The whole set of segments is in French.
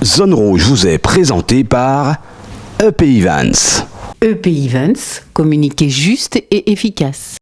Zone Rouge vous est présenté par EP Events. EP Events, communiquer juste et efficace.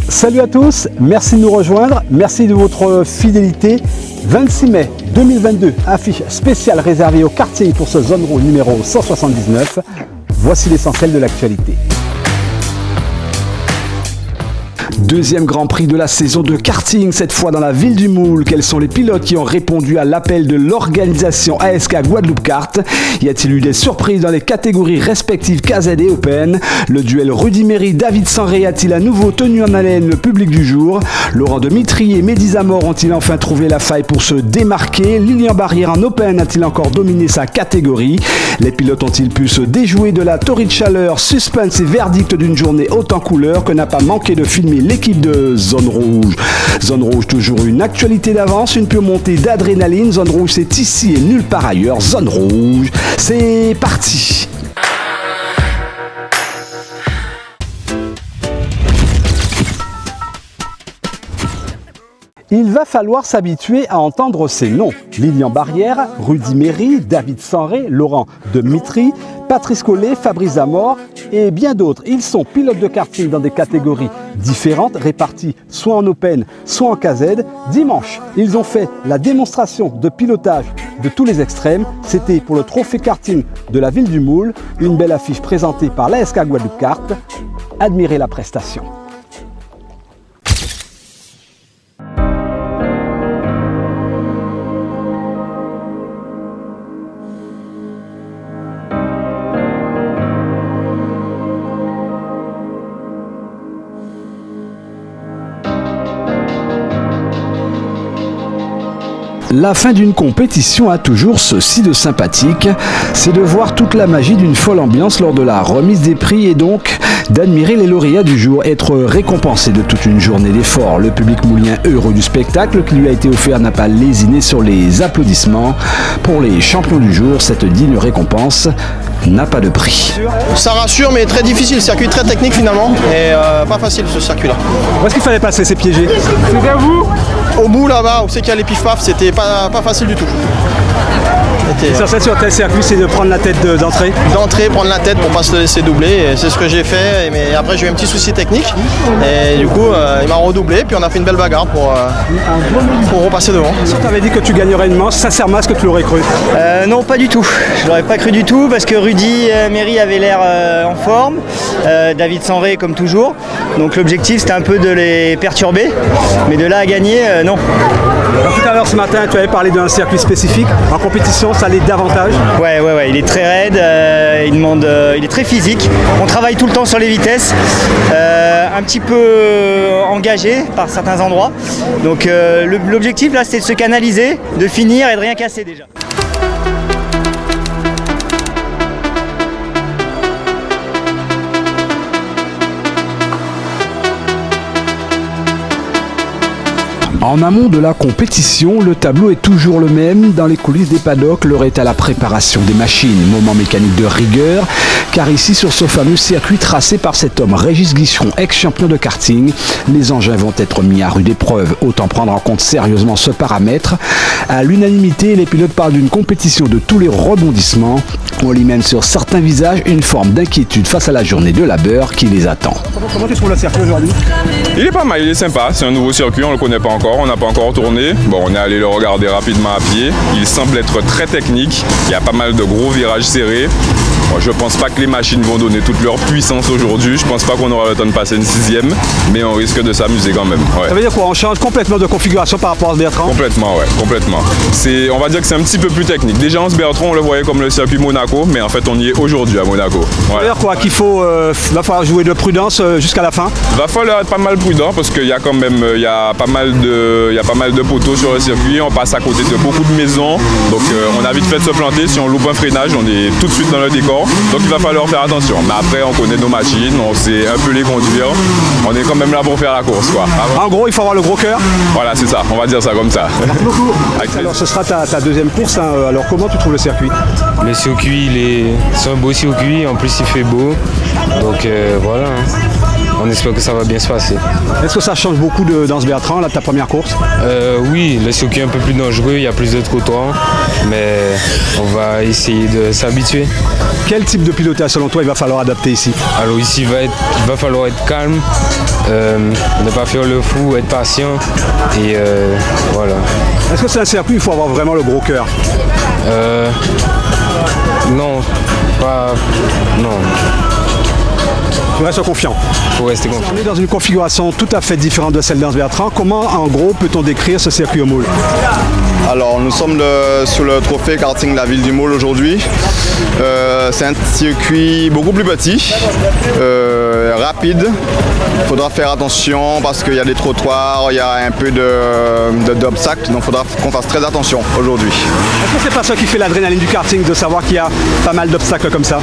Salut à tous, merci de nous rejoindre, merci de votre fidélité. 26 mai 2022, affiche spéciale réservée au karting pour ce Zone Rouge numéro 179. Voici l'essentiel de l'actualité. Deuxième Grand Prix de la saison de karting, cette fois dans la ville du Moule. Quels sont les pilotes qui ont répondu à l'appel de l'organisation ASK Guadeloupe Kart? Y a-t-il eu des surprises dans les catégories respectives KZ et Open? Le duel Rudy Méry, David Sanré a-t-il à nouveau tenu en haleine le public du jour? Laurent Demitry et Mehdi Zamor ont-ils enfin trouvé la faille pour se démarquer? Lilian Barrière en Open a-t-il encore dominé sa catégorie? Les pilotes ont-ils pu se déjouer de la torride chaleur, suspense et verdict d'une journée haute en couleur que n'a pas manqué de filmer l'équipe de Zone Rouge? Zone Rouge, toujours une actualité d'avance, une pure montée d'adrénaline. Zone Rouge, c'est ici et nulle part ailleurs. Zone Rouge, c'est parti! Il va falloir s'habituer à entendre ces noms. Lilian Barrière, Rudy Méry, David Sanré, Laurent Demitry, Patrice Collet, Fabrice Zamor et bien d'autres. Ils sont pilotes de karting dans des catégories différentes, réparties soit en Open, soit en KZ. Dimanche, ils ont fait la démonstration de pilotage de tous les extrêmes. C'était pour le trophée karting de la ville du Moule. Une belle affiche présentée par l'ASK Guadeloupe Kart. Admirez la prestation. La fin d'une compétition a toujours ceci de sympathique, c'est de voir toute la magie d'une folle ambiance lors de la remise des prix et donc d'admirer les lauréats du jour, être récompensé de toute une journée d'efforts. Le public moulien heureux du spectacle qui lui a été offert n'a pas lésiné sur les applaudissements. Pour les champions du jour, cette digne récompense n'a pas de prix. Ça rassure mais très difficile, circuit très technique finalement et pas facile ce circuit là. Où est-ce qu'il fallait passer ces piégés? C'est à vous? Au bout là-bas, où c'est qu'il y a les pif-paf, c'était pas facile du tout. L'essentiel sur tel circuit, c'est de prendre la tête d'entrée. D'entrée, prendre la tête pour pas se laisser doubler, et c'est ce que j'ai fait. Mais après, j'ai eu un petit souci technique, et du coup, il m'a redoublé, puis on a fait une belle bagarre pour repasser devant. Si tu avais dit que tu gagnerais une manche, sincèrement, est-ce que tu l'aurais cru? Non, pas du tout. Je l'aurais pas cru du tout, parce que Rudy Méry avait l'air en forme, David Sanré comme toujours. Donc l'objectif, c'était un peu de les perturber, mais de là à gagner, non. Alors, tout à l'heure, ce matin, tu avais parlé d'un circuit spécifique. En compétition, ça l'est davantage. Ouais, il est très raide, il est très physique. On travaille tout le temps sur les vitesses, un petit peu engagé par certains endroits. Donc l'objectif là, c'était de se canaliser, de finir et de rien casser déjà. En amont de la compétition, le tableau est toujours le même. Dans les coulisses des paddocks, l'heure est à la préparation des machines. Moment mécanique de rigueur, car ici, sur ce fameux circuit tracé par cet homme, Régis Guicheron, ex-champion de karting, les engins vont être mis à rude épreuve. Autant prendre en compte sérieusement ce paramètre. À l'unanimité, les pilotes parlent d'une compétition de tous les rebondissements. On lit même sur certains visages une forme d'inquiétude face à la journée de labeur qui les attend. Comment tu trouves le circuit aujourd'hui? Il est pas mal, il est sympa. C'est un nouveau circuit, on ne le connaît pas encore, on n'a pas encore tourné. Bon, on est allé le regarder rapidement à pied. Il semble être très technique. Il y a pas mal de gros virages serrés. Moi, je pense pas que les machines vont donner toute leur puissance aujourd'hui. Je pense pas qu'on aura le temps de passer une 6e, mais on risque de s'amuser quand même. Ouais. Ça veut dire quoi? On change complètement de configuration par rapport à ce Bertrand? Complètement, ouais, complètement. On va dire que c'est un petit peu plus technique. Déjà, en ce Bertrand, on le voyait comme le circuit Monaco, mais en fait, on y est aujourd'hui à Monaco. Ouais. Ça veut dire quoi? Qu'il va falloir jouer de prudence jusqu'à la fin? Va falloir être pas mal prudent parce qu'il y a quand même pas mal de poteaux sur le circuit. On passe à côté de beaucoup de maisons, donc on a vite fait de se planter. Si on loupe un freinage, on est tout de suite dans le décor. Donc il va falloir faire attention. Mais après, on connaît nos machines, on sait un peu les conduire. On est quand même là pour faire la course, quoi. En gros, il faut avoir le gros cœur. Voilà, c'est ça. On va dire ça comme ça. Merci beaucoup. Alors, ce sera ta deuxième course. Hein. Alors, comment tu trouves le circuit? Le circuit, c'est un beau circuit. En plus, il fait beau. Donc voilà. On espère que ça va bien se passer. Est-ce que ça change beaucoup dans ce Bertrand, là, ta première course? Oui, le circuit est un peu plus dangereux, il y a plus de trottoirs, mais on va essayer de s'habituer. Quel type de pilotage, selon toi, il va falloir adapter ici? Alors ici, il va falloir être calme, ne pas faire le fou, être patient, et voilà. Est-ce que c'est un circuit où il faut avoir vraiment le gros cœur? Non, pas... Non. Tu restes confiant. Il faut rester confiant. On est dans une configuration tout à fait différente de celle d'Anse Bertrand. Comment, en gros, peut-on décrire ce circuit au moule? Alors nous sommes sur le trophée karting de la ville du Moule aujourd'hui. C'est un circuit beaucoup plus petit, rapide. Il faudra faire attention parce qu'il y a des trottoirs, il y a un peu d'obstacles, donc il faudra qu'on fasse très attention aujourd'hui. Est-ce que c'est pas ça qui fait l'adrénaline du karting, de savoir qu'il y a pas mal d'obstacles comme ça?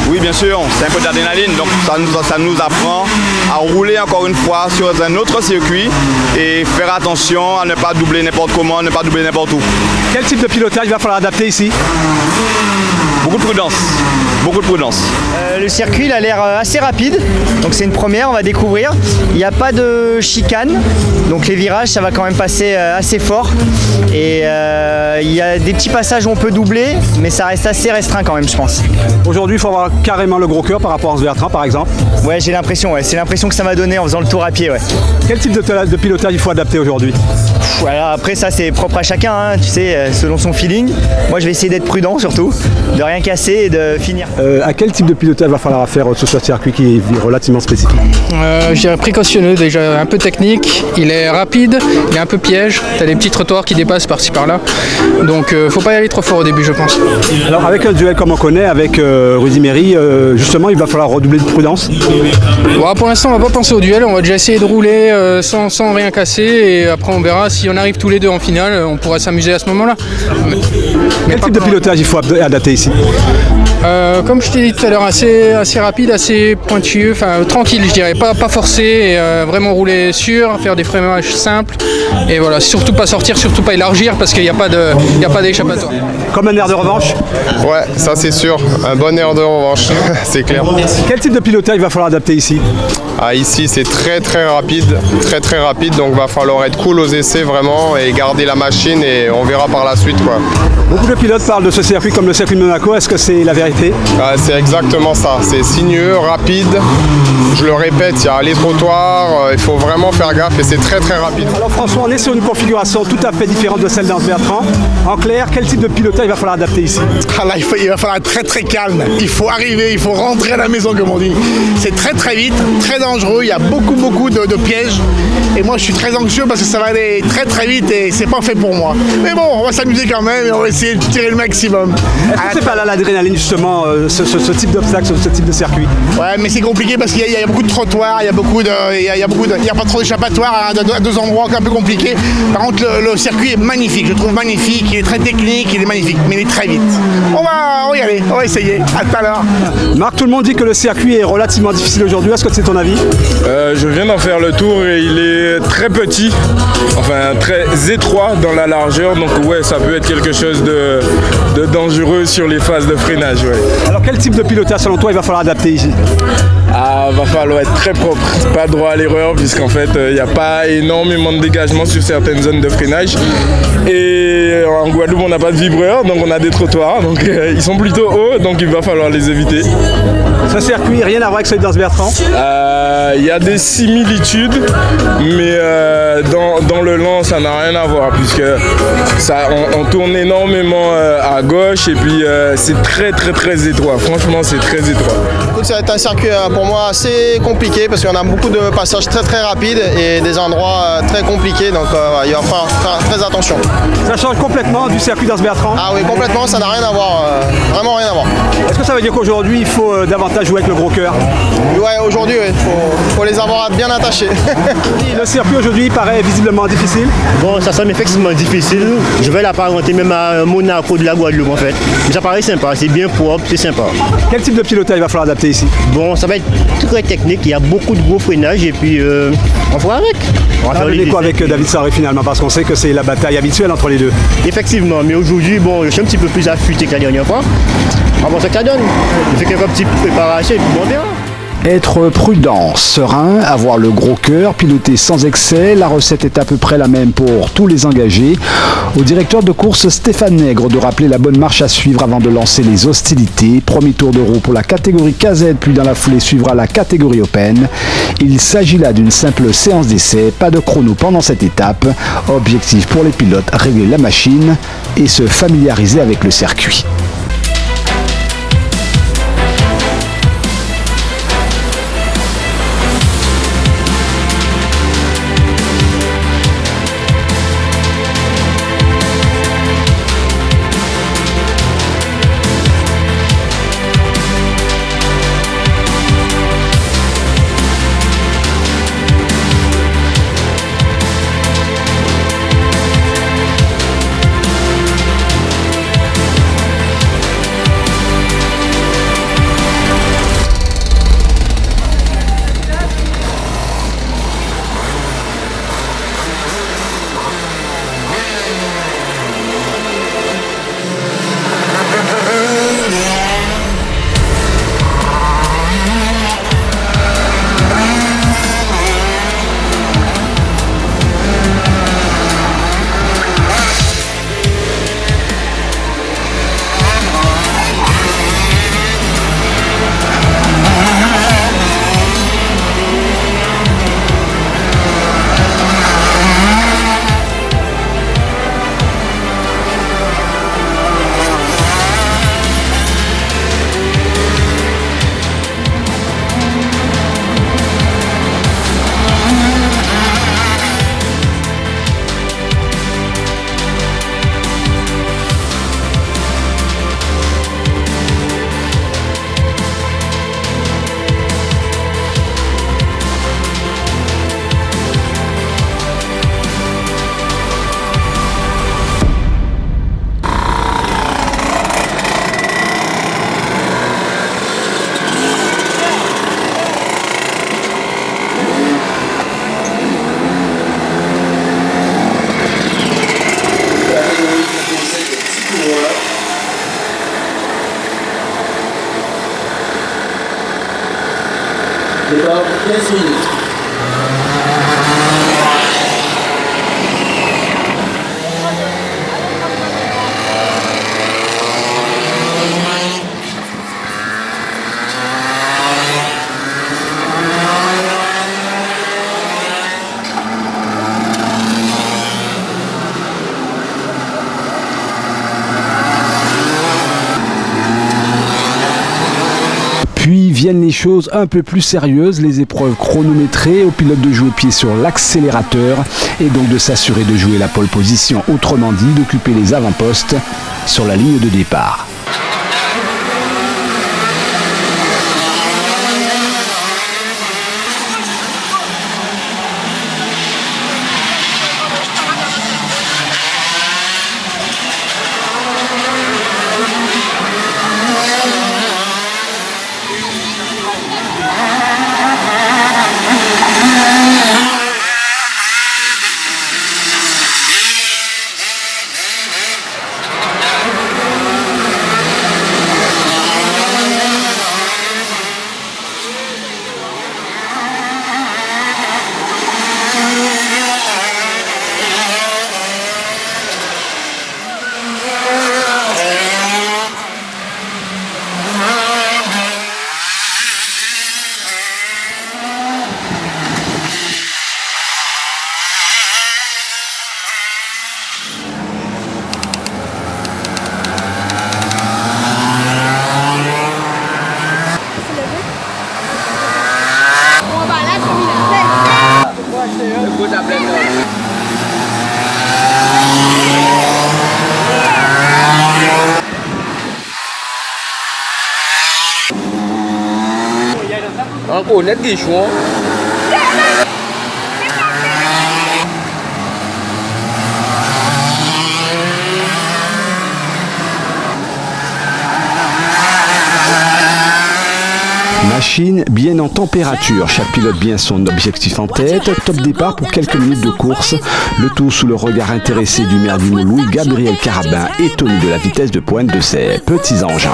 Oui, bien sûr, c'est un peu d'adrénaline, donc ça nous apprend à rouler encore une fois sur un autre circuit et faire attention à ne pas doubler n'importe comment, ne pas doubler n'importe où. Quel type de pilotage il va falloir adapter ici? Beaucoup de prudence, beaucoup de prudence. Le circuit il a l'air assez rapide, donc c'est une première, on va découvrir. Il n'y a pas de chicane, donc les virages ça va quand même passer assez fort. Et il y a des petits passages où on peut doubler, mais ça reste assez restreint quand même, je pense. Aujourd'hui, il faut avoir carrément le gros cœur par rapport à Anse Bertrand, par exemple. Ouais, j'ai l'impression, c'est l'impression que ça m'a donné en faisant le tour à pied, ouais. Quel type de pilotage il faut adapter aujourd'hui? Voilà, après ça c'est propre à chacun, hein, tu sais, selon son feeling. Moi je vais essayer d'être prudent surtout, de rien casser et de finir. À quel type de pilotage va falloir faire sur ce circuit qui est relativement spécifique? Je dirais précautionneux, déjà un peu technique, il est rapide, il est un peu piège, tu as des petits trottoirs qui dépassent par-ci par-là, donc faut pas y aller trop fort au début je pense. Alors avec un duel comme on connaît, avec Rudy Méry, justement il va falloir redoubler de prudence? Bon, pour l'instant on va pas penser au duel, on va déjà essayer de rouler sans rien casser et après on verra si on arrive tous les deux en finale, on pourra s'amuser à ce moment-là. Quel type de pilotage il faut adapter ici? Comme je t'ai dit tout à l'heure, assez rapide, assez pointueux, enfin tranquille je dirais, pas forcé, et, vraiment rouler sûr, faire des freinages simples et voilà, surtout pas sortir, surtout pas élargir parce qu'il n'y a pas d'échappatoire. Comme un air de revanche? Ouais, ça c'est sûr, un bon air de revanche, c'est clair. Quel type de pilotage il va falloir adapter ici? Ici c'est très rapide, donc va falloir être cool aux essais vraiment et garder la machine et on verra par la suite quoi. Beaucoup de pilotes parlent de ce circuit comme le circuit de Monaco, est-ce que c'est la vérité? C'est exactement ça, c'est sinueux, rapide, je le répète, il y a les trottoirs, il faut vraiment faire gaffe et c'est très rapide. Alors François, on est sur une configuration tout à fait différente de celle d'Anse Bertrand. En clair, quel type de pilotage il va falloir adapter ici? Là, il va falloir être très calme, il faut arriver, il faut rentrer à la maison comme on dit. C'est très vite, très dangereux, il y a beaucoup de pièges et moi je suis très anxieux parce que ça va aller très vite et c'est pas fait pour moi. Mais bon, on va s'amuser quand même et on va essayer de tirer le maximum. Est-ce que c'est pas là l'adrénaline justement, ce type d'obstacle, ce type de circuit? Ouais, mais c'est compliqué parce qu'il y a beaucoup de trottoirs, il y a pas trop d'échappatoire à deux endroits un peu compliqués. Par contre, le circuit est magnifique, je trouve magnifique, il est très technique, il est magnifique, mais il est très vite. On va y aller, on va essayer. À tout à l'heure. Marc, tout le monde dit que le circuit est relativement difficile aujourd'hui, est-ce que c'est ton avis? Je viens d'en faire le tour et il est très petit, enfin très étroit dans la largeur, donc ouais, ça peut être quelque chose de dangereux sur les phases de freinage. Ouais. Alors quel type de pilotage selon toi il va falloir adapter ici? Va falloir être très propre, pas droit à l'erreur puisqu'en fait il n'y a pas énormément de dégagement sur certaines zones de freinage et en Guadeloupe on n'a pas de vibreur donc on a des trottoirs donc ils sont plutôt hauts donc il va falloir les éviter. Ce circuit, rien à voir avec celui d'Anse-Bertrand? Il y a des similitudes mais dans le long ça n'a rien à voir puisque on tourne énormément à gauche et puis c'est très étroit, franchement c'est très étroit. Écoute, ça va être un circuit pour moi assez compliqué parce qu'on a beaucoup de passages très rapides et des endroits très compliqués donc il va falloir faire très attention. Ça change complètement du circuit d'Anse-Bertrand? Ah oui, complètement, ça n'a rien à voir, vraiment rien à voir. Est-ce que ça veut dire qu'aujourd'hui il faut davantage jouer avec le gros cœur? Ouais, aujourd'hui il faut les avoir bien attachés. Le circuit aujourd'hui paraît visiblement difficile? Bon, ça semble effectivement difficile. Je vais l'apparenter même à Monaco de la Guadeloupe en fait. Mais ça paraît sympa, c'est bien propre, c'est sympa. Quel type de pilotage il va falloir adapter ici? Bon, ça va être très technique, il y a beaucoup de gros freinages et puis on fera avec. On va faire quoi avec David Sarré finalement parce qu'on sait que c'est la bataille habituelle entre les deux. Effectivement, mais aujourd'hui, bon, je suis un petit peu plus affûté que la dernière fois. On va voir ce que ça donne. Je fais quelques petites préparations et puis bon, on verra. Être prudent, serein, avoir le gros cœur, piloter sans excès, la recette est à peu près la même pour tous les engagés. Au directeur de course Stéphane Nègre de rappeler la bonne marche à suivre avant de lancer les hostilités. Premier tour de roue pour la catégorie KZ, puis dans la foulée suivra la catégorie Open. Il s'agit là d'une simple séance d'essai, pas de chrono pendant cette étape. Objectif pour les pilotes, régler la machine et se familiariser avec le circuit. Départ 15 minutes. Puis viennent les choses un peu plus sérieuses, les épreuves chronométrées, aux pilotes de jouer pied sur l'accélérateur et donc de s'assurer de jouer la pole position, autrement dit d'occuper les avant-postes sur la ligne de départ. Encore net des choix. Machine bien en température, chaque pilote bien son objectif en tête, top départ pour quelques minutes de course, le tout sous le regard intéressé du maire du Louis, Gabriel Carabin, étonné de la vitesse de pointe de ses petits engins.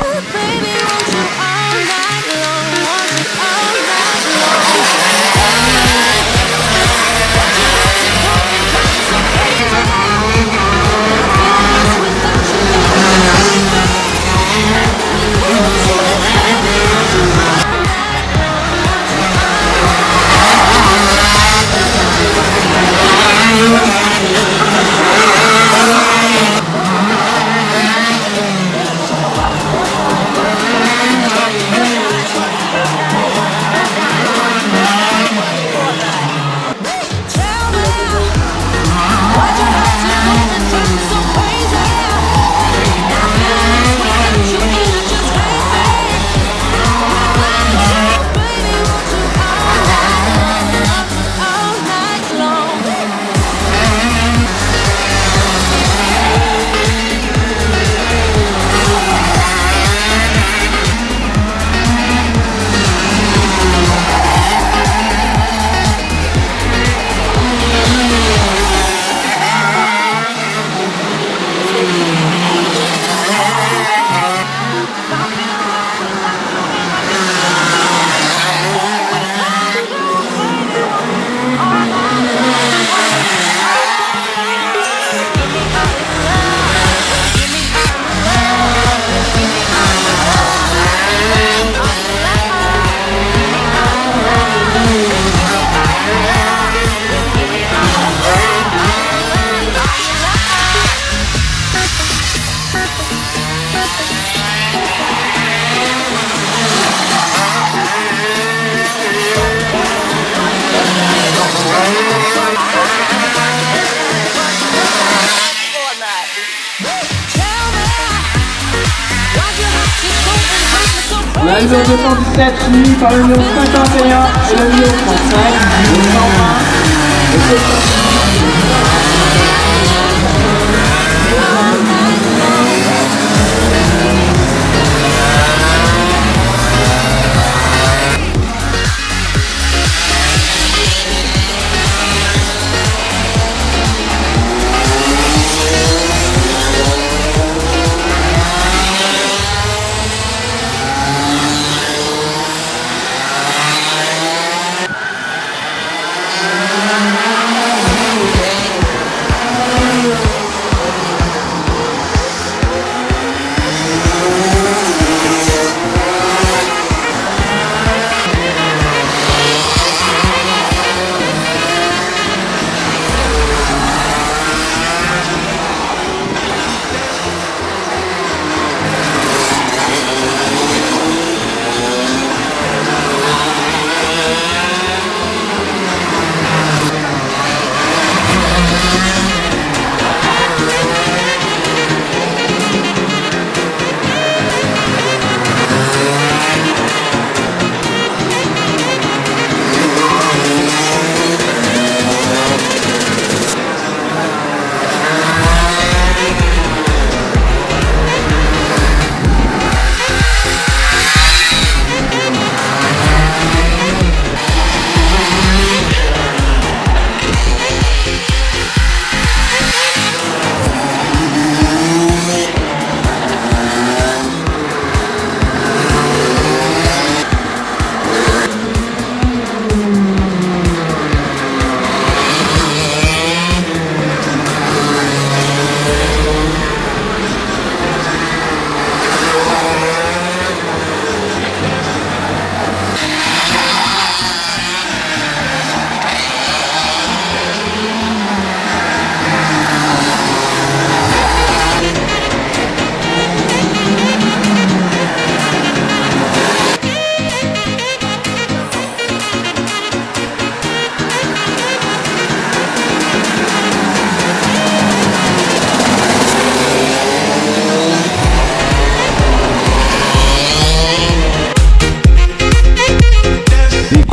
La numéro 217 suivi par le numéro 51 et le numéro 35, le 120.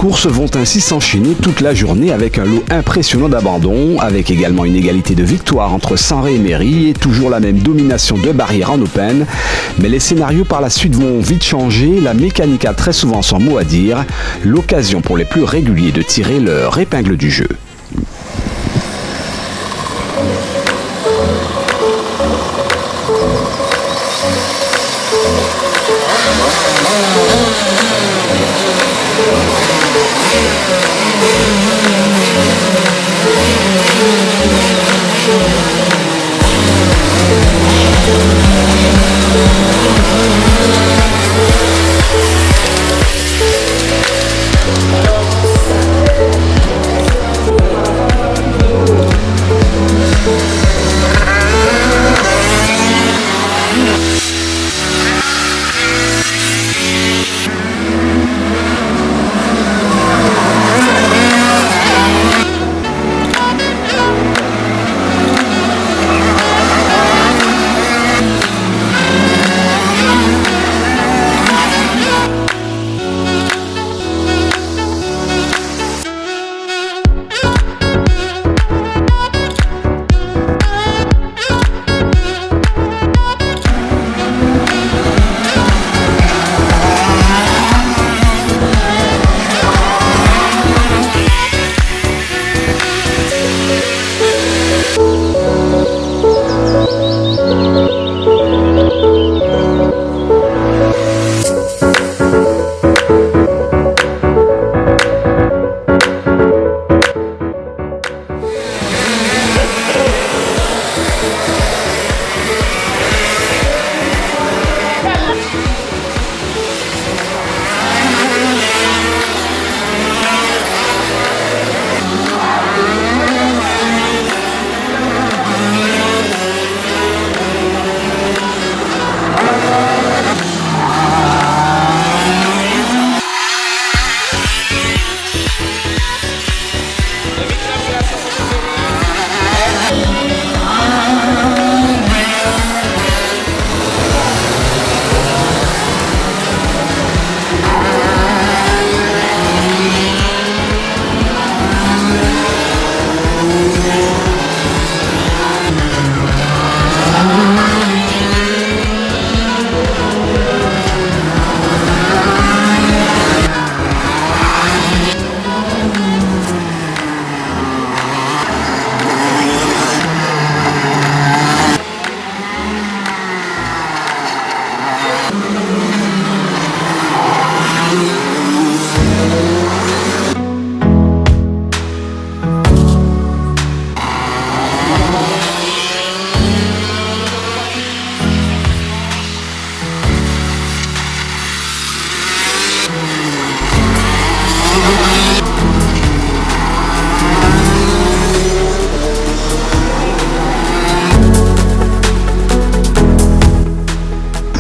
courses vont ainsi s'enchaîner toute la journée avec un lot impressionnant d'abandons, avec également une égalité de victoires entre Sanré et Méry et toujours la même domination de barrières en open. Mais les scénarios par la suite vont vite changer, la mécanique a très souvent son mot à dire, l'occasion pour les plus réguliers de tirer leur épingle du jeu.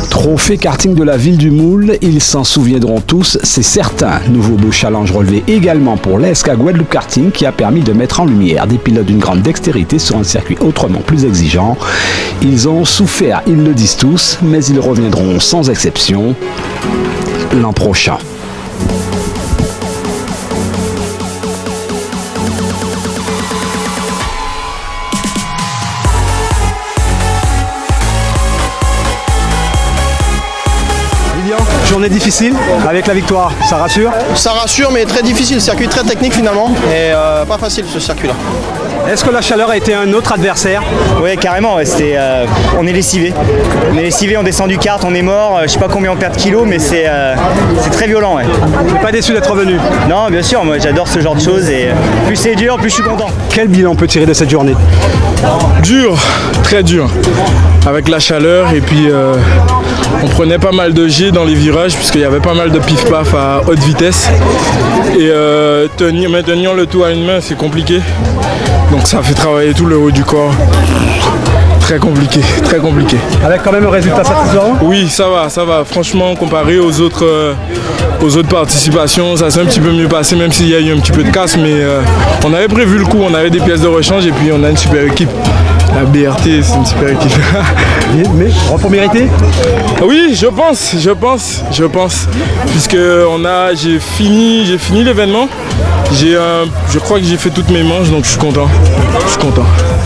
Trophée karting de la ville du Moule, ils s'en souviendront tous, c'est certain. Nouveau beau challenge relevé également pour l'ASK Guadeloupe Karting qui a permis de mettre en lumière des pilotes d'une grande dextérité sur un circuit autrement plus exigeant. Ils ont souffert, ils le disent tous, mais ils reviendront sans exception l'an prochain. Journée difficile avec la victoire, ça rassure? Ça rassure, mais très difficile, circuit très technique finalement et pas facile ce circuit-là. Est-ce que la chaleur a été un autre adversaire? Oui, carrément, ouais, on est lessivé. On est lessivé, on descend du kart, on est mort, je sais pas combien on perd de kilos, mais c'est très violent. Ouais. Tu n'es pas déçu d'être revenu? Non, bien sûr, moi j'adore ce genre de choses et plus c'est dur, plus je suis content. Quel bilan on peut tirer de cette journée? Dur, très dur, avec la chaleur et puis on prenait pas mal de G dans les virages puisqu'il y avait pas mal de pif-paf à haute vitesse et maintenir le tout à une main c'est compliqué, donc ça fait travailler tout le haut du corps. Très compliqué, très compliqué. Avec quand même un résultat satisfaisant? Oui, ça va. Franchement, comparé aux autres participations, ça s'est un petit peu mieux passé, même s'il y a eu un petit peu de casse, mais on avait prévu le coup, on avait des pièces de rechange et puis on a une super équipe. La BRT, c'est une super équipe. Mais repos mérité? Oui, je pense. Puisque j'ai fini l'événement. Je crois que j'ai fait toutes mes manches, donc je suis content.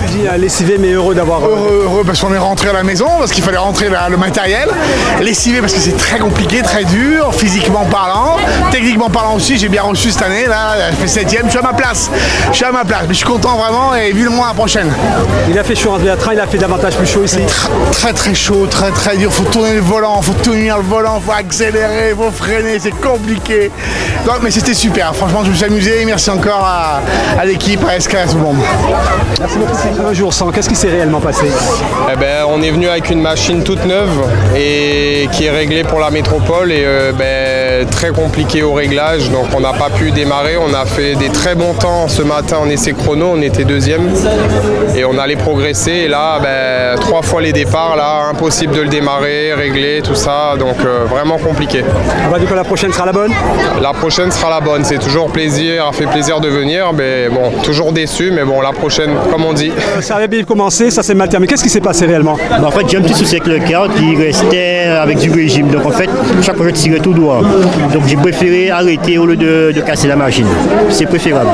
Tu dis lessivé mais heureux d'avoir... Heureux parce qu'on est rentré à la maison, parce qu'il fallait rentrer le matériel. Lessivé parce que c'est très compliqué, très dur, physiquement parlant. Techniquement parlant aussi, j'ai bien reçu cette année, là, j'ai fait 7ème, je suis à ma place. Mais je suis content vraiment et vivement la prochaine. Il a fait chaud en train, il a fait davantage plus chaud ici. Très chaud, très dur. Faut tourner le volant, faut tenir le volant, faut accélérer, faut freiner, c'est compliqué. Non, mais c'était super, franchement je me suis amusé. Merci encore à l'équipe, à SK, à tout le monde. Merci beaucoup. Un jour sans, qu'est-ce qui s'est réellement passé? On est venu avec une machine toute neuve et qui est réglée pour la métropole et très compliqué au réglage, donc on n'a pas pu démarrer. On a fait des très bons temps ce matin en essai chrono, on était 2e et on allait progresser et là 3 fois les départs, là impossible de le démarrer, régler tout ça, donc vraiment compliqué. On va dire que la prochaine sera la bonne? La prochaine sera la bonne, c'est toujours fait plaisir de venir, mais bon, toujours déçu, mais bon, la prochaine, comme on dit. Ça avait bien commencé, ça s'est mal terminé. Qu'est-ce qui s'est passé réellement? En fait, j'ai un petit souci avec le cœur qui restait avec du régime, donc en fait, chaque fois je tirais tout droit. Donc j'ai préféré arrêter au lieu de casser la machine. C'est préférable.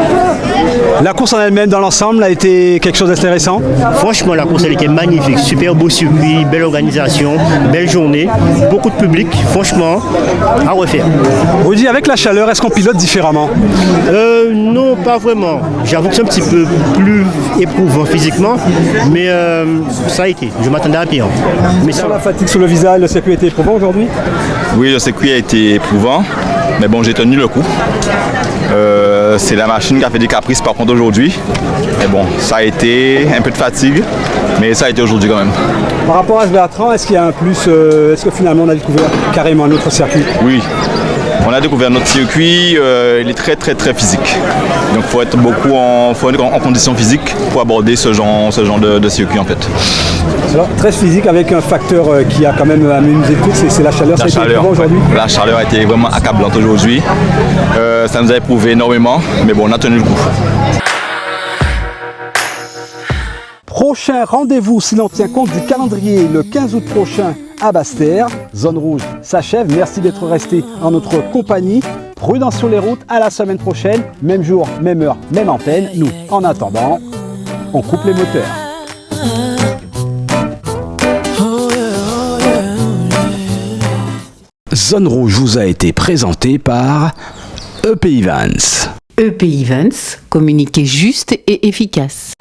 La course en elle-même, dans l'ensemble, a été quelque chose d'intéressant? Franchement, la course, elle était magnifique. Super beau circuit, belle organisation, belle journée, beaucoup de public. Franchement, à refaire. Rudy, avec la chaleur, est-ce qu'on pilote différemment? Non, pas vraiment. J'avoue que c'est un petit peu plus éprouvant physiquement, mais ça a été. Je m'attendais à pire. Mais sans la fatigue sur le visage, le circuit a été éprouvant aujourd'hui? Oui, le circuit a été éprouvant, mais bon, j'ai tenu le coup. C'est la machine qui a fait des caprices par contre aujourd'hui. Mais bon, ça a été un peu de fatigue, mais ça a été aujourd'hui quand même. Par rapport à ce Bertrand, est-ce qu'il y a un plus? Est-ce que finalement on a découvert carrément un autre circuit? Oui. On a découvert notre circuit, il est très physique. Donc il faut être en condition physique pour aborder ce genre de circuit en fait. Alors, très physique avec un facteur qui a quand même amusé tout, c'est la chaleur. Ça a été éprouvant aujourd'hui. La chaleur a été vraiment accablante aujourd'hui. Ça nous a éprouvé énormément, mais bon, on a tenu le coup. Prochain rendez-vous, si l'on tient compte du calendrier, le 15 août prochain à Basse-Terre. Zone rouge s'achève. Merci d'être resté en notre compagnie. Prudence sur les routes. À la semaine prochaine. Même jour, même heure, même antenne. Nous, en attendant, on coupe les moteurs. Zone rouge vous a été présentée par EP Evans. EP Evans, communiquer juste et efficace.